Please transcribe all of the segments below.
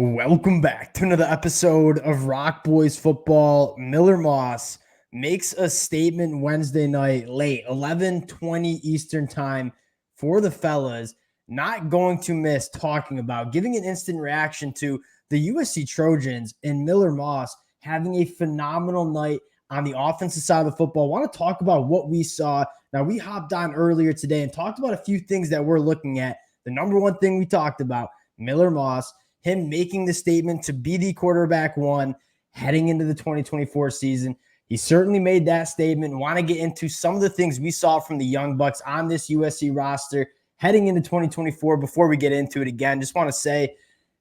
Welcome back to another episode of Rock Boys Football. Miller Moss makes a statement Wednesday night late, 11:20 Eastern time for the fellas. Not going to miss talking about giving an instant reaction to the USC Trojans and Miller Moss having a phenomenal night on the offensive side of the football. I want to talk about what we saw. Now, we hopped on earlier today and talked about a few things that we're looking at. The number one thing we talked about, Miller Moss, him making the statement to be the quarterback one heading into the 2024 season. He certainly made that statement. Want to get into some of the things we saw from the Young Bucks on this USC roster heading into 2024. Before we get into it again, just want to say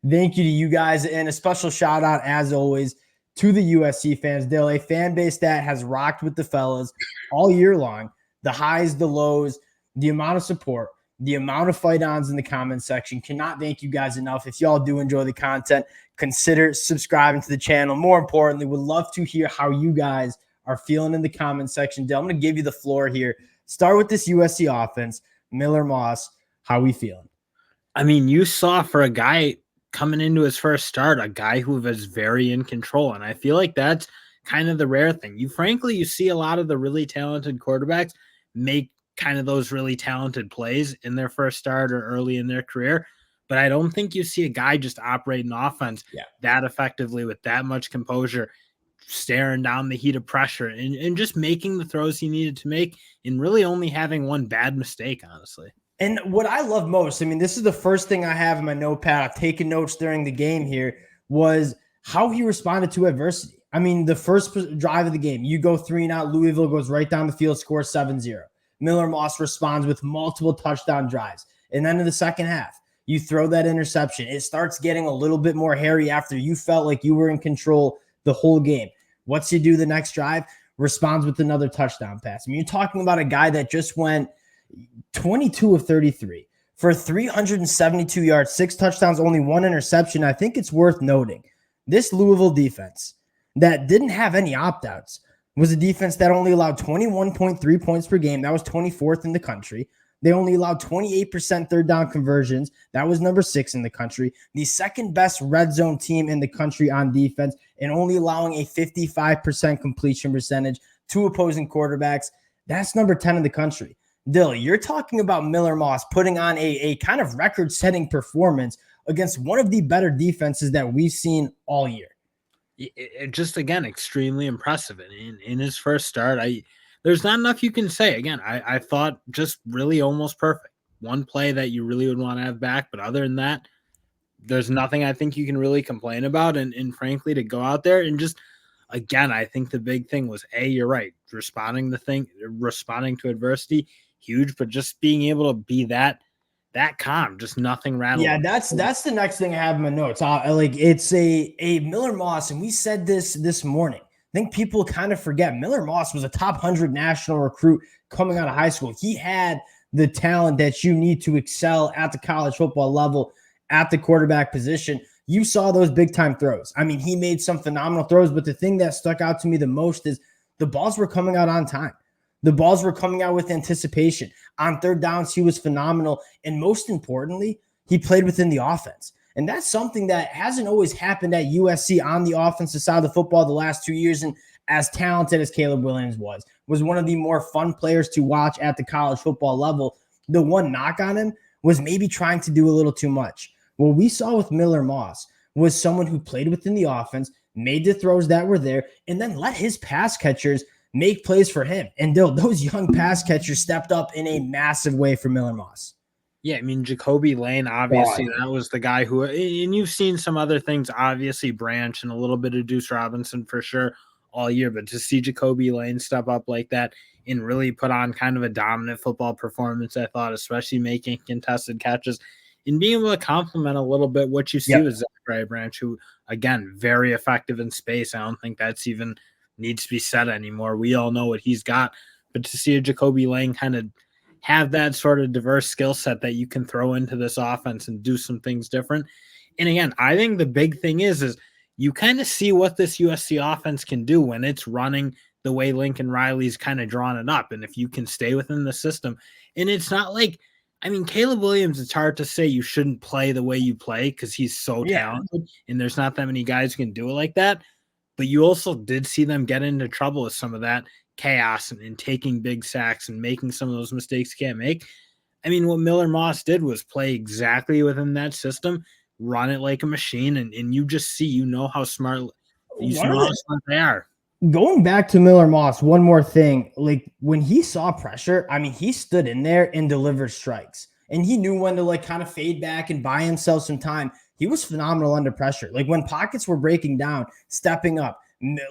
thank you to you guys and a special shout out, as always, to the USC fans. They're a fan base that has rocked with the fellas all year long. The highs, the lows, the amount of support, the amount of fight-ons in the comment section. Cannot thank you guys enough. If y'all do enjoy the content, consider subscribing to the channel. More importantly, would love to hear how you guys are feeling in the comment section. Dale, I'm going to give you the floor here. Start with this USC offense. Miller Moss, how we feeling? I mean, you saw for a guy coming into his first start, a guy who was very in control. And I feel like that's kind of the rare thing. You see a lot of the really talented quarterbacks make kind of those really talented plays in their first start or early in their career. But I don't think you see a guy just operating offense that effectively with that much composure, staring down the heat of pressure and just making the throws he needed to make and really only having one bad mistake, honestly. And what I love most, I mean, this is the first thing I have in my notepad. I've taken notes during the game here, was how he responded to adversity. I mean, the first drive of the game, you go 3-and-out, Louisville goes right down the field, scores 7-0. Miller Moss responds with multiple touchdown drives. And then in the second half, you throw that interception. It starts getting a little bit more hairy after you felt like you were in control the whole game. What's he do the next drive? Responds with another touchdown pass. I mean, you're talking about a guy that just went 22 of 33 for 372 yards, 6 touchdowns, only 1 interception. I think it's worth noting this Louisville defense that didn't have any opt-outs was a defense that only allowed 21.3 points per game. That was 24th in the country. They only allowed 28% third down conversions. That was number 6 in the country. The second best red zone team in the country on defense, and only allowing a 55% completion percentage to opposing quarterbacks. That's number 10 in the country. Dill, you're talking about Miller Moss putting on a kind of record-setting performance against one of the better defenses that we've seen all year. It just, again, extremely impressive. And in his first start, there's not enough you can say. Again, I thought just really almost perfect. One play that you really would want to have back, but other than that, there's nothing I think you can really complain about. And frankly, to go out there and just, again, I think the big thing was, you're right, responding to adversity, huge, but just being able to be that calm, just nothing rattled. Yeah, that's the next thing I have in my notes. It's a Miller Moss, and we said this morning. I think people kind of forget Miller Moss was a top 100 national recruit coming out of high school. He had the talent that you need to excel at the college football level at the quarterback position. You saw those big time throws. I mean, he made some phenomenal throws, but the thing that stuck out to me the most is the balls were coming out on time. The balls were coming out with anticipation. On third downs, he was phenomenal. And most importantly, he played within the offense. And that's something that hasn't always happened at USC on the offensive side of the football the last 2 years. And as talented as Caleb Williams was one of the more fun players to watch at the college football level. The one knock on him was maybe trying to do a little too much. What we saw with Miller Moss was someone who played within the offense, made the throws that were there, and then let his pass catchers make plays for him. And those young pass catchers stepped up in a massive way for Miller Moss. Yeah, I mean, Jacoby Lane, obviously, that was the guy who, and you've seen some other things, obviously, Branch and a little bit of Deuce Robinson for sure all year, but to see Jacoby Lane step up like that and really put on kind of a dominant football performance, I thought, especially making contested catches and being able to complement a little bit what you see with Zachary Branch, who, again, very effective in space. I don't think that's even needs to be said anymore. We all know what he's got, but to see a Jacoby Lane kind of have that sort of diverse skill set that you can throw into this offense and do some things different. And again, I think the big thing is you kind of see what this USC offense can do when it's running the way Lincoln Riley's kind of drawn it up. And if you can stay within the system, and it's not like I mean, Caleb Williams, it's hard to say you shouldn't play the way you play because he's so Yeah. talented, and there's not that many guys who can do it like that. But you also did see them get into trouble with some of that chaos and taking big sacks and making some of those mistakes you can't make. I mean, what Miller Moss did was play exactly within that system, run it like a machine, and you just see, how smart they are. Going back to Miller Moss, one more thing. Like when he saw pressure, I mean, he stood in there and delivered strikes. And he knew when to like kind of fade back and buy himself some time. He was phenomenal under pressure. Like when pockets were breaking down, stepping up,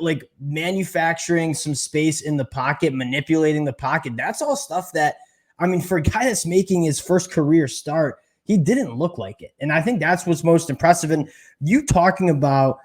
like manufacturing some space in the pocket, manipulating the pocket. That's all stuff that, I mean, for a guy that's making his first career start, he didn't look like it. And I think that's what's most impressive. And you talking about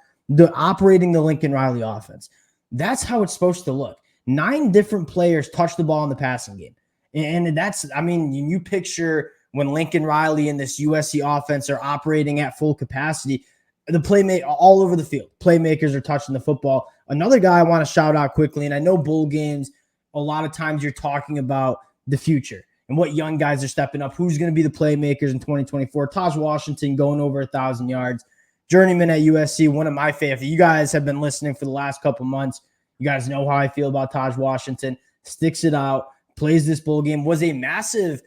operating the Lincoln Riley offense. That's how it's supposed to look. 9 different players touch the ball in the passing game. And that's, I mean, you picture when Lincoln Riley and this USC offense are operating at full capacity, the playmate all over the field. Playmakers are touching the football. Another guy I want to shout out quickly, and I know bowl games, a lot of times you're talking about the future and what young guys are stepping up. Who's going to be the playmakers in 2024? Taj Washington going over 1,000 yards. Journeyman at USC, one of my favorites. You guys have been listening for the last couple months. You guys know how I feel about Taj Washington. Sticks it out, plays this bowl game, was a massive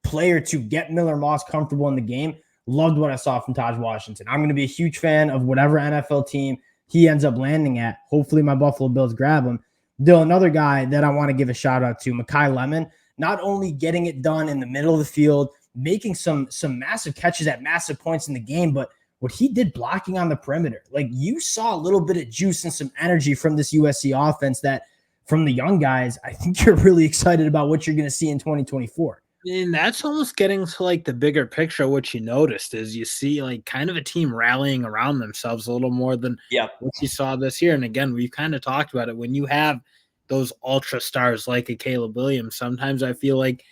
player to get Miller Moss comfortable in the game. Loved what I saw from Taj Washington. I'm going to be a huge fan of whatever NFL team he ends up landing at. Hopefully my Buffalo Bills grab him. Dill, another guy that I want to give a shout out to, Mekhi Lemon, not only getting it done in the middle of the field, making some massive catches at massive points in the game, but what he did blocking on the perimeter. Like you saw a little bit of juice and some energy from this USC offense that from the young guys, I think you're really excited about what you're going to see in 2024. And that's almost getting to like the bigger picture. What you noticed is you see like kind of a team rallying around themselves a little more than what you saw this year. And again, we've kind of talked about it. When you have those ultra stars like a Caleb Williams, sometimes I feel like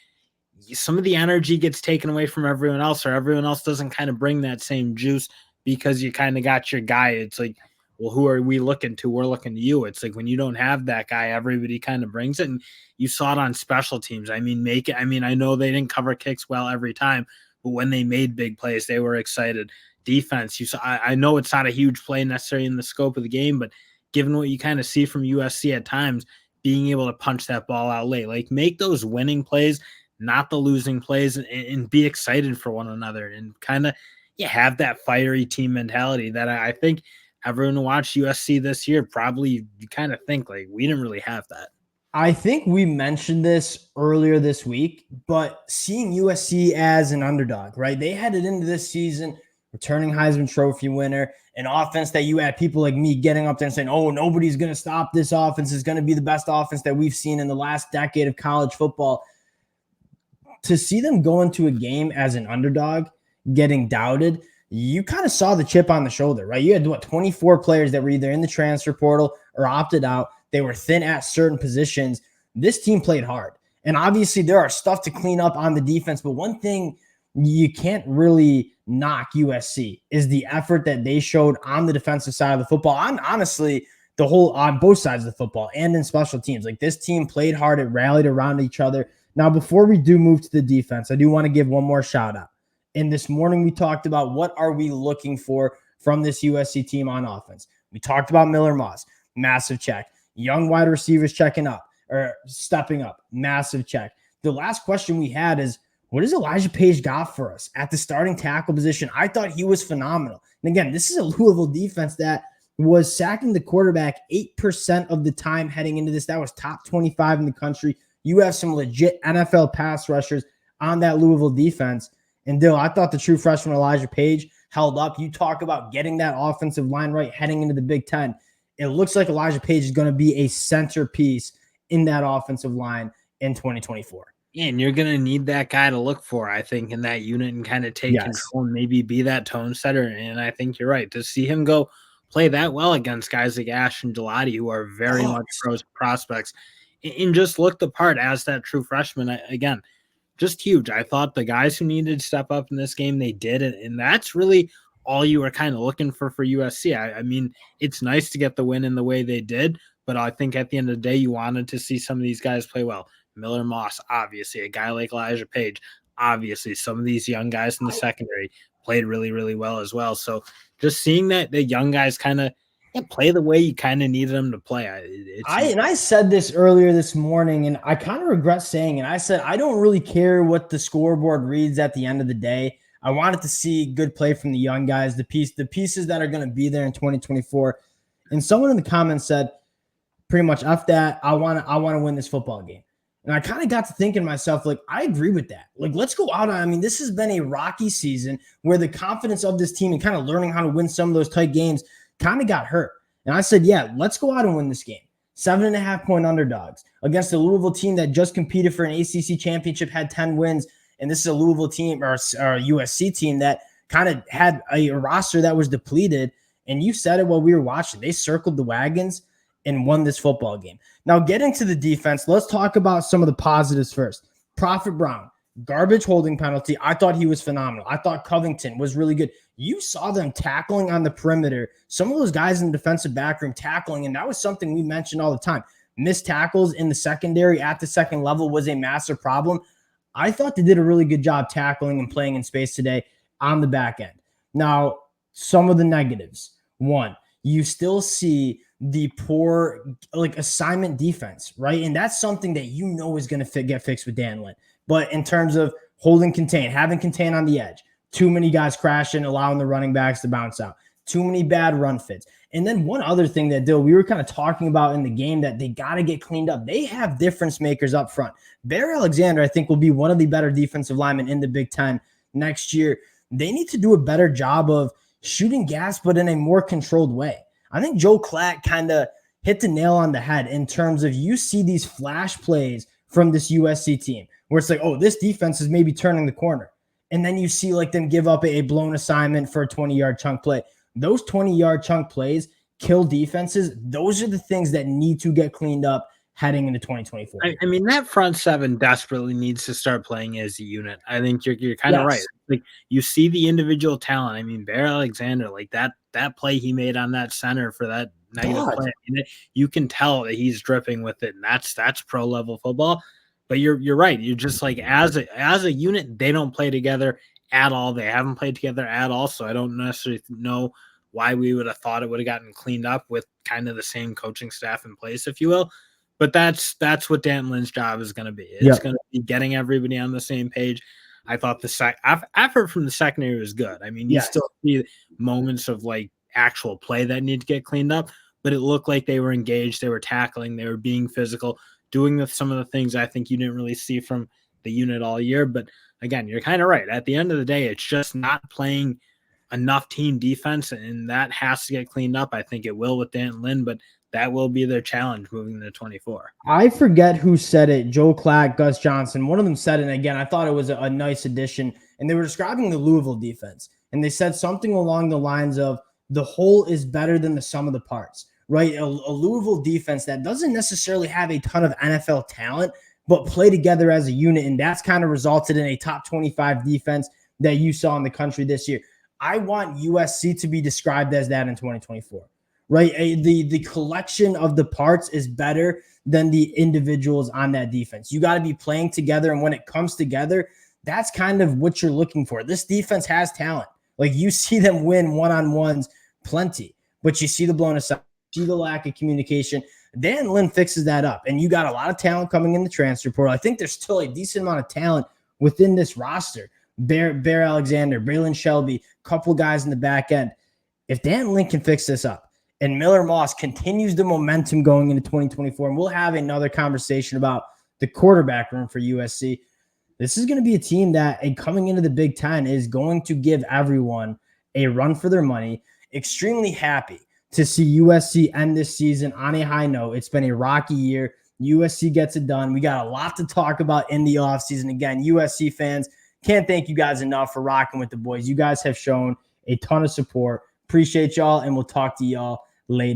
some of the energy gets taken away from everyone else, or everyone else doesn't kind of bring that same juice because you kind of got your guy. It's like, well, who are we looking to? We're looking to you. It's like when you don't have that guy, everybody kind of brings it. And you saw it on special teams. I mean, I know they didn't cover kicks well every time, but when they made big plays, they were excited. Defense, you saw, I know it's not a huge play necessarily in the scope of the game, but given what you kind of see from USC at times, being able to punch that ball out late, like make those winning plays, not the losing plays, and be excited for one another and kind of have that fiery team mentality that I think everyone who watched USC this year probably you kind of think like we didn't really have that. I think we mentioned this earlier this week, but seeing USC as an underdog, right? They headed into this season returning Heisman Trophy winner, an offense that you had people like me getting up there and saying, oh, nobody's going to stop this offense. It's going to be the best offense that we've seen in the last decade of college football. To see them go into a game as an underdog, getting doubted, you kind of saw the chip on the shoulder, right? You had 24 players that were either in the transfer portal or opted out. They were thin at certain positions. This team played hard. And obviously there are stuff to clean up on the defense, but one thing you can't really knock USC is the effort that they showed on the defensive side of the football. Honestly, on both sides of the football and in special teams. Like this team played hard. It rallied around each other. Now, before we do move to the defense, I do want to give one more shout out. And this morning we talked about what are we looking for from this USC team on offense. We talked about Miller Moss, massive check. Young wide receivers checking up or stepping up, massive check. The last question we had is, what has Elijah Page got for us at the starting tackle position? I thought he was phenomenal. And again, this is a Louisville defense that was sacking the quarterback 8% of the time heading into this. That was top 25 in the country. You have some legit NFL pass rushers on that Louisville defense. And Dill, I thought the true freshman Elijah Page held up. You talk about getting that offensive line right heading into the Big Ten. It looks like Elijah Page is going to be a centerpiece in that offensive line in 2024. And you're going to need that guy to look for, I think, in that unit and kind of take control and maybe be that tone setter. And I think you're right. To see him go play that well against guys like Ashton Gelati, who are very much prospects, and just look the part as that true freshman. Again, just huge. I thought the guys who needed to step up in this game, they did it. And that's really all you were kind of looking for USC. I mean, it's nice to get the win in the way they did, but I think at the end of the day, you wanted to see some of these guys play well. Miller Moss, obviously, a guy like Elijah Page, obviously some of these young guys in the secondary played really, really well as well. So just seeing that the young guys kind of play the way you kind of needed them to play. I said this earlier this morning, and I kind of regret saying it. I said, I don't really care what the scoreboard reads at the end of the day. I wanted to see good play from the young guys, the pieces that are going to be there in 2024. And someone in the comments said, pretty much, F that. I want to win this football game. And I kind of got to thinking to myself, like, I agree with that. Like, let's go out. I mean, this has been a rocky season where the confidence of this team and kind of learning how to win some of those tight games kind of got hurt. And I said, yeah, let's go out and win this game. 7.5-point underdogs against a Louisville team that just competed for an ACC championship, had 10 wins. And this is a Louisville team or a USC team that kind of had a roster that was depleted. And you said it while we were watching. They circled the wagons and won this football game. Now, getting to the defense, let's talk about some of the positives first. Prophet Brown, garbage holding penalty. I thought he was phenomenal. I thought Covington was really good. You saw them tackling on the perimeter. Some of those guys in the defensive back room tackling, and that was something we mentioned all the time. Missed tackles in the secondary at the second level was a massive problem. I thought they did a really good job tackling and playing in space today on the back end. Now, some of the negatives. One, you still see the poor assignment defense, right? And that's something that you know is going to get fixed with Dan Lynn. But in terms of holding contain, having contain on the edge, too many guys crashing, allowing the running backs to bounce out, too many bad run fits. And then one other thing that, Dill, we were kind of talking about in the game that they got to get cleaned up. They have difference makers up front. Bear Alexander, I think, will be one of the better defensive linemen in the Big Ten next year. They need to do a better job of shooting gas, but in a more controlled way. I think Joe Klatt kind of hit the nail on the head in terms of you see these flash plays from this USC team where it's like, oh, this defense is maybe turning the corner. And then you see them give up a blown assignment for a 20-yard chunk play. Those 20-yard chunk plays kill defenses. Those are the things that need to get cleaned up heading into 2024. I mean, that front seven desperately needs to start playing as a unit. I think you're kind of right. Like, you see the individual talent. I mean, Bear Alexander, like that play he made on that center for that negative play, you can tell that he's dripping with it, and that's pro level football. But you're right. You're just like, as a unit, they don't play together at all. They haven't played together at all. So I don't necessarily know why we would have thought it would have gotten cleaned up with kind of the same coaching staff in place, if you will. But that's what Dan Lynn's job is going to be. It's going to be getting everybody on the same page. I thought the effort from the secondary was good. I mean, you still see moments of actual play that need to get cleaned up, but it looked like they were engaged. They were tackling. They were being physical, doing some of the things I think you didn't really see from the unit all year. But again, you're kind of right. At the end of the day, it's just not playing enough team defense, and that has to get cleaned up. I think it will with Dan Lynn, but that will be their challenge moving into 24. I forget who said it, Joe Klatt, Gus Johnson. One of them said it, and again, I thought it was a nice addition, and they were describing the Louisville defense, and they said something along the lines of the whole is better than the sum of the parts, right? A Louisville defense that doesn't necessarily have a ton of NFL talent, but play together as a unit, and that's kind of resulted in a top 25 defense that you saw in the country this year. I want USC to be described as that in 2024. Right. The collection of the parts is better than the individuals on that defense. You got to be playing together. And when it comes together, that's kind of what you're looking for. This defense has talent. You see them win one-on-ones plenty, but you see the blown aside, you see the lack of communication. Dan Lynn fixes that up. And you got a lot of talent coming in the transfer portal. I think there's still a decent amount of talent within this roster. Bear Alexander, Braylon Shelby, couple guys in the back end. If Dan Lynn can fix this up, and Miller Moss continues the momentum going into 2024, and we'll have another conversation about the quarterback room for USC. This is going to be a team that, coming into the Big Ten, is going to give everyone a run for their money. Extremely happy to see USC end this season on a high note. It's been a rocky year. USC gets it done. We got a lot to talk about in the offseason. Again, USC fans, can't thank you guys enough for rocking with the boys. You guys have shown a ton of support. Appreciate y'all, and we'll talk to y'all later.